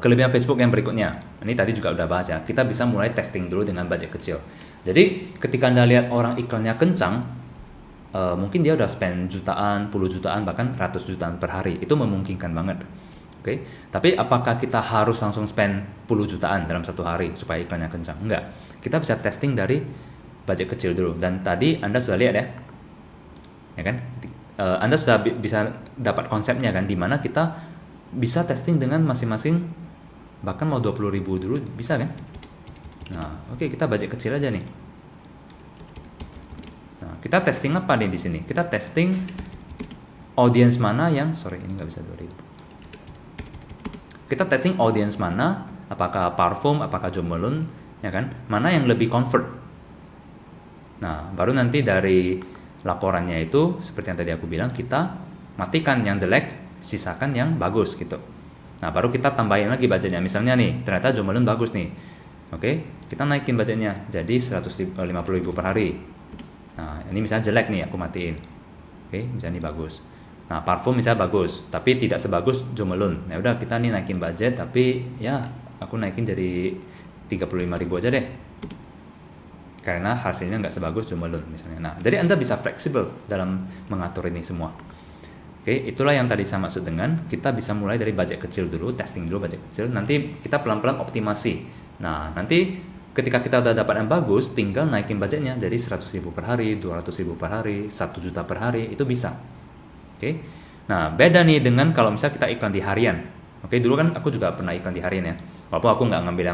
kelebihan Facebook yang berikutnya, ini tadi juga udah bahas ya, kita bisa mulai testing dulu dengan budget kecil. Jadi ketika Anda lihat orang iklannya kencang, mungkin dia udah spend jutaan, puluh jutaan, bahkan ratus jutaan per hari, itu memungkinkan banget. Oke, tapi apakah kita harus langsung spend puluh jutaan dalam satu hari supaya iklannya kencang? Enggak, kita bisa testing dari budget kecil dulu. Dan tadi Anda sudah lihat ya kan? Anda sudah bisa dapat konsepnya kan, dimana kita bisa testing dengan masing-masing, bahkan mau 20.000 dulu bisa kan. Nah oke, kita budget kecil aja nih. Nah kita testing apa nih di sini? Kita testing audience mana yang, sorry ini nggak bisa 2000. Kita testing audience mana, apakah Parfum, apakah Jo Malone, ya kan, mana yang lebih convert. Nah baru nanti dari laporannya itu seperti yang tadi aku bilang, kita matikan yang jelek, sisakan yang bagus gitu. Nah baru kita tambahin lagi budgetnya. Misalnya nih, ternyata Jo Malone bagus nih. Oke, kita naikin budgetnya jadi 150.000 per hari. Nah ini misalnya jelek nih, aku matiin. Oke, misalnya ini bagus. Nah Parfum misalnya bagus, tapi tidak sebagus Jo Malone. Nah udah, kita nih naikin budget, tapi ya aku naikin jadi 35.000 aja deh, karena hasilnya nggak sebagus Jo Malone misalnya. Nah jadi Anda bisa fleksibel dalam mengatur ini semua. Oke, itulah yang tadi saya maksud dengan kita bisa mulai dari budget kecil dulu, testing dulu budget kecil, nanti kita pelan-pelan optimasi. Nah, nanti ketika kita udah dapat yang bagus, tinggal naikin budgetnya jadi 100.000 per hari, 200.000 per hari, 1 juta per hari, itu bisa. Oke, nah beda nih dengan kalau misalnya kita iklan di harian. Oke, dulu kan aku juga pernah iklan di harian ya, walaupun aku nggak ngambil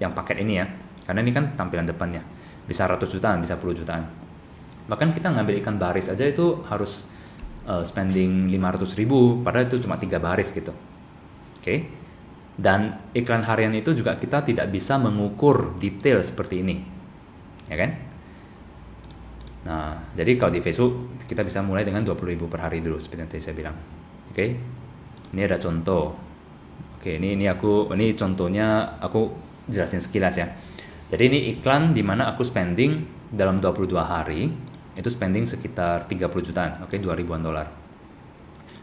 yang paket ini ya, karena ini kan tampilan depannya, bisa ratus jutaan, bisa puluh jutaan. Bahkan kita ngambil iklan baris aja itu harus spending 500.000, padahal itu cuma 3 baris gitu. Oke. Dan iklan harian itu juga kita tidak bisa mengukur detail seperti ini, ya kan? Nah, jadi kalau di Facebook kita bisa mulai dengan 20.000 per hari dulu seperti yang tadi saya bilang. Oke. Ini ada contoh. Oke, ini contohnya aku jelasin sekilas ya. Jadi ini iklan di mana aku spending dalam 22 hari itu spending sekitar 30 jutaan, oke, 2 ribuan dolar.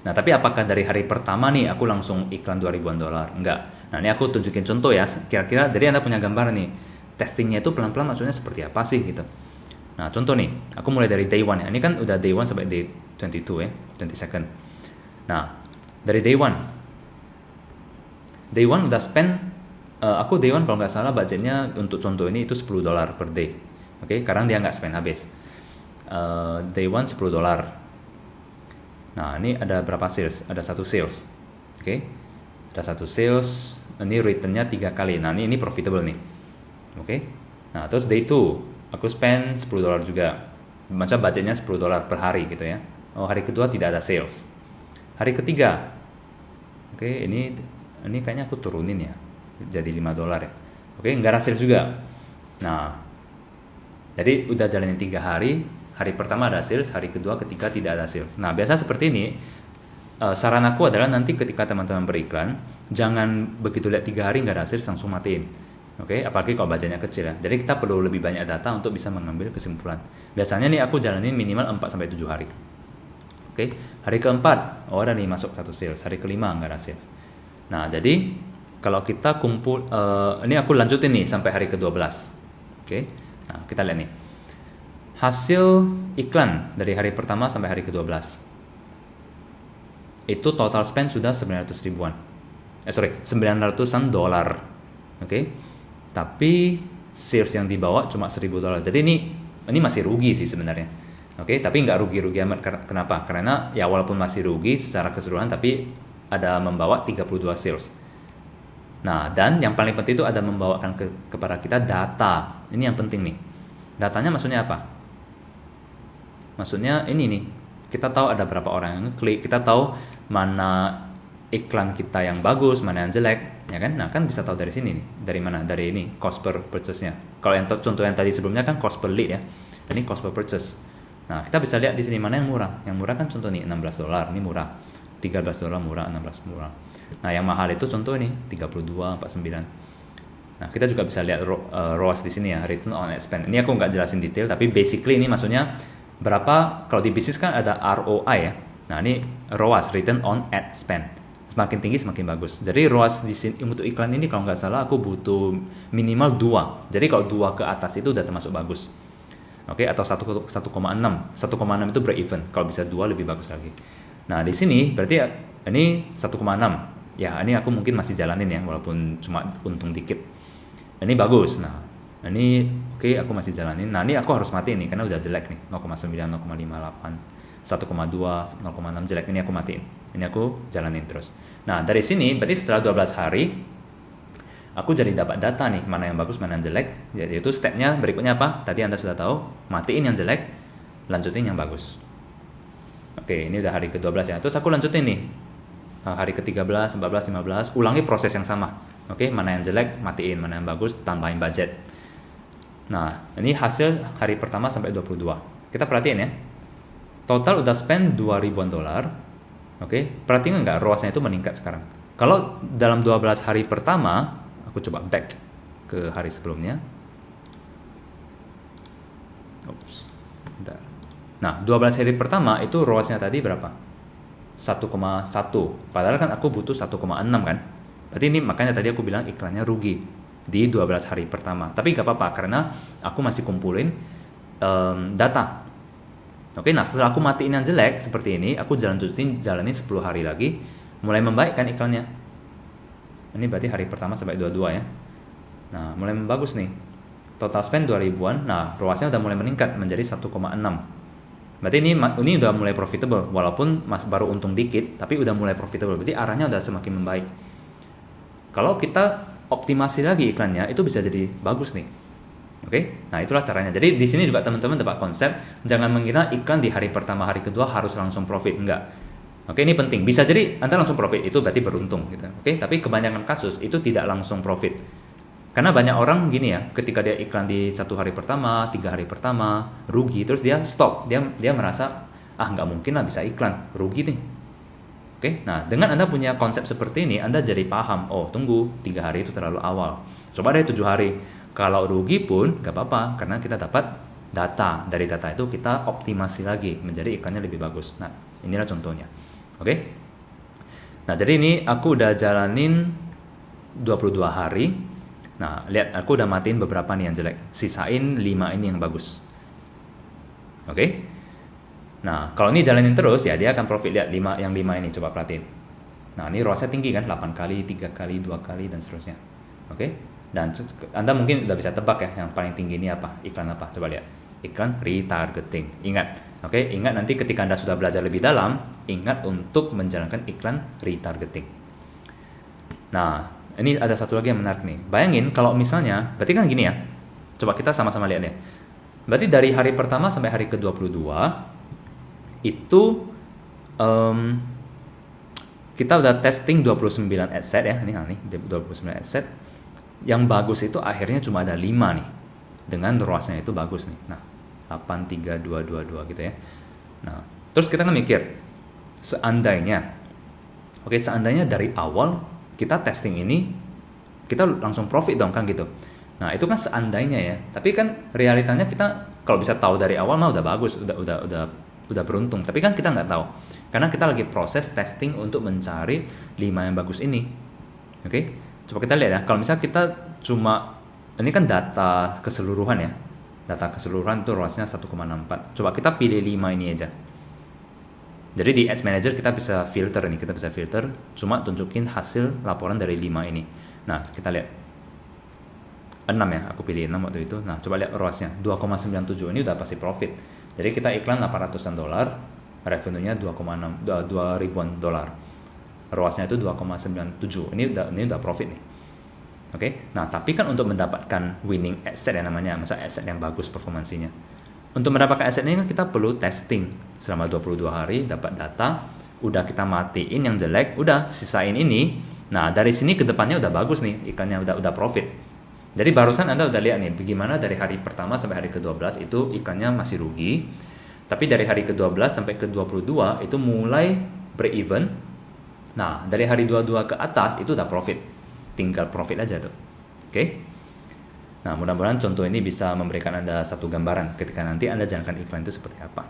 Nah, tapi apakah dari hari pertama nih aku langsung iklan 2 ribuan dolar? Enggak. Nah, ini aku tunjukin contoh ya, kira-kira jadi Anda punya gambar nih, testingnya itu pelan-pelan maksudnya seperti apa sih gitu. Nah, contoh nih, aku mulai dari day 1 ya, ini kan udah day 1 sampai day 22 ya, 22nd. Nah, dari day 1 udah spend, aku day 1 kalau nggak salah budgetnya untuk contoh ini itu 10 dolar per day. Oke, karena dia nggak spend habis. Day 1 10 dolar. Nah ini ada berapa sales? Ada satu sales. Oke, ada satu sales. Ini returnnya 3 kali. Nah ini profitable nih. Oke. Nah terus day 2 aku spend 10 dolar juga. Macam budgetnya 10 dolar per hari gitu ya. Oh, hari kedua tidak ada sales. Hari ketiga, oke, ini kayaknya aku turunin ya, jadi 5 dolar ya. Oke, nggak ada sales juga. Nah jadi udah jalanin 3 hari. Hari pertama ada sales, hari kedua, ketiga tidak ada sales. Nah biasa seperti ini, saran aku adalah nanti ketika teman-teman beriklan, jangan begitu lihat 3 hari nggak ada sales langsung matiin. Oke, apalagi kalau budgetnya kecil ya. Jadi kita perlu lebih banyak data untuk bisa mengambil kesimpulan. Biasanya nih aku jalanin minimal 4-7 hari. Oke, hari keempat, oh ada nih masuk satu sales. Hari kelima nggak ada sales. Nah jadi kalau kita kumpul, ini aku lanjutin nih sampai hari ke-12. Oke, nah kita lihat nih. Hasil iklan dari hari pertama sampai hari ke-12 itu total spend sudah 900 ribuan. 900-an dolar. Oke. Tapi sales yang dibawa cuma 1.000 dolar. Jadi ini masih rugi sih sebenarnya. Oke, tapi nggak rugi-rugi amat. Kenapa? Karena ya walaupun masih rugi secara keseluruhan, tapi ada membawa 32 sales. Nah, dan yang paling penting itu ada membawakan kepada kita data. Ini yang penting nih. Datanya maksudnya apa? Maksudnya ini nih, kita tahu ada berapa orang yang ngeklik, kita tahu mana iklan kita yang bagus, mana yang jelek, ya kan? Nah, kan bisa tahu dari sini nih. Dari mana? Dari ini, cost per purchase-nya. Kalau yang contoh yang tadi sebelumnya kan cost per lead ya. Ini cost per purchase. Nah, kita bisa lihat di sini mana yang murah. Yang murah kan contoh nih 16 dolar, ini murah. 13 dolar murah, 16 murah. Nah, yang mahal itu contoh ini 32, 49. Nah, kita juga bisa lihat ROAS di sini ya, return on ad spend. Ini aku nggak jelasin detail, tapi basically ini maksudnya berapa, kalau di bisnis kan ada ROI ya. Nah, ini ROAS, return on ad spend. Semakin tinggi semakin bagus. Jadi ROAS di sini untuk iklan ini kalau nggak salah aku butuh minimal 2. Jadi kalau 2 ke atas itu udah termasuk bagus. Oke, atau 1,6. 1,6 itu break even. Kalau bisa 2 lebih bagus lagi. Nah, di sini berarti ini 1,6. Ya, ini aku mungkin masih jalanin ya walaupun cuma untung dikit. Ini bagus. Nah, ini oke, aku masih jalanin. Nah, ini aku harus matiin nih karena udah jelek nih. 0,9, 0,58, 1,2, 0,6 jelek. Ini aku matiin. Ini aku jalanin terus. Nah, dari sini berarti setelah 12 hari aku jadi dapat data nih, mana yang bagus, mana yang jelek. Jadi itu stepnya berikutnya apa? Tadi Anda sudah tahu, matiin yang jelek, lanjutin yang bagus. Oke, ini udah hari ke-12 ya. Terus aku lanjutin nih. Hari ke-13, 14, 15, ulangi proses yang sama. Oke, mana yang jelek, matiin, mana yang bagus, tambahin budget. Nah, ini hasil hari pertama sampai 22. Kita perhatiin ya. Total udah spend 2.000-an dolar. Oke, perhatiin nggak ROAS-nya itu meningkat sekarang. Kalau dalam 12 hari pertama, aku coba back ke hari sebelumnya. Oops, bentar. Nah, 12 hari pertama itu ROAS-nya tadi berapa? 1,1. Padahal kan aku butuh 1,6 kan. Berarti ini makanya tadi aku bilang iklannya rugi di 12 hari pertama. Tapi gak apa-apa karena aku masih kumpulin data. Oke, nah setelah aku matiin yang jelek seperti ini, aku jalanin 10 hari lagi, mulai membaik kan iklannya. Ini berarti hari pertama sampai 22 ya. Nah, mulai membagus nih. Total spend 2.000-an. Nah, ROAS-nya udah mulai meningkat menjadi 1,6. Berarti ini udah mulai profitable, walaupun baru untung dikit, tapi udah mulai profitable. Berarti arahnya udah semakin membaik. Kalau kita optimasi lagi iklannya, itu bisa jadi bagus nih. Oke, nah itulah caranya. Jadi di sini juga teman-teman dapat konsep, jangan mengira iklan di hari pertama, hari kedua harus langsung profit, enggak. Oke, ini penting. Bisa jadi Anda langsung profit, itu berarti beruntung gitu. Oke, tapi kebanyakan kasus itu tidak langsung profit. Karena banyak orang gini ya, ketika dia iklan di 1 hari pertama, 3 hari pertama, rugi, terus dia stop. Dia merasa, nggak mungkin lah bisa iklan, rugi nih. Oke, nah dengan Anda punya konsep seperti ini, Anda jadi paham, oh tunggu, 3 hari itu terlalu awal. Coba deh 7 hari. Kalau rugi pun nggak apa-apa, karena kita dapat data. Dari data itu kita optimasi lagi, menjadi iklannya lebih bagus. Nah, inilah contohnya. Oke? Nah, jadi ini aku udah jalanin 22 hari. Nah, lihat, aku udah matiin beberapa nih yang jelek. Sisain 5 ini yang bagus. Oke? Nah, kalau ini jalanin terus, ya dia akan profit. Lihat, yang 5 ini, coba perhatiin. Nah, ini ROAS-nya tinggi kan? 8 kali, 3 kali, 2 kali, dan seterusnya. Oke? Dan Anda mungkin udah bisa tebak ya, yang paling tinggi ini apa? Iklan apa? Coba lihat. Iklan retargeting. Ingat. Oke? Ingat nanti ketika Anda sudah belajar lebih dalam, ingat untuk menjalankan iklan retargeting. Nah, ini ada satu lagi yang menarik nih. Bayangin kalau misalnya, berarti kan gini ya. Coba kita sama-sama lihat ya. Berarti dari hari pertama sampai hari ke-22 itu kita udah testing 29 ad set ya. Ini 29 ad set. Yang bagus itu akhirnya cuma ada 5 nih. Dengan ROAS-nya itu bagus nih. Nah, 8, 3, 2, 2, 2 gitu ya. Nah, terus kita kan mikir, seandainya dari awal kita testing ini, kita langsung profit dong kan gitu. Nah, itu kan seandainya ya. Tapi kan realitanya kita kalau bisa tahu dari awal mah udah bagus, udah beruntung. Tapi kan kita nggak tahu. Karena kita lagi proses testing untuk mencari 5 yang bagus ini. Oke? Coba kita lihat ya. Kalau misalnya kita cuma, ini kan data keseluruhan ya. Data keseluruhan itu ROAS-nya 1,64. Coba kita pilih 5 ini aja. Jadi di Ads Manager kita bisa filter nih. Kita bisa filter, cuma tunjukin hasil laporan dari 5 ini. Nah, kita lihat. 6 ya, aku pilih 6 waktu itu. Nah, coba lihat ROAS-nya. 2,97. Ini udah pasti profit. Jadi kita iklan 800-an dolar. Revenue-nya 2.000-an dolar. ROAS-nya itu 2,97. Ini udah profit nih. Oke. Nah, tapi kan untuk mendapatkan winning asset yang namanya, misalnya asset yang bagus performansinya. Untuk mendapatkan asset ini kita perlu testing selama 22 hari, dapat data, udah kita matiin yang jelek, udah sisain ini. Nah, dari sini ke depannya udah bagus nih, iklannya udah profit. Jadi barusan Anda udah lihat nih bagaimana dari hari pertama sampai hari ke-12 itu iklannya masih rugi. Tapi dari hari ke-12 sampai ke-22 itu mulai break even. Nah, dari hari 22 ke atas itu udah profit. Tinggal profit aja tuh. Oke? Nah, mudah-mudahan contoh ini bisa memberikan Anda satu gambaran ketika nanti Anda jalankan iklan itu seperti apa.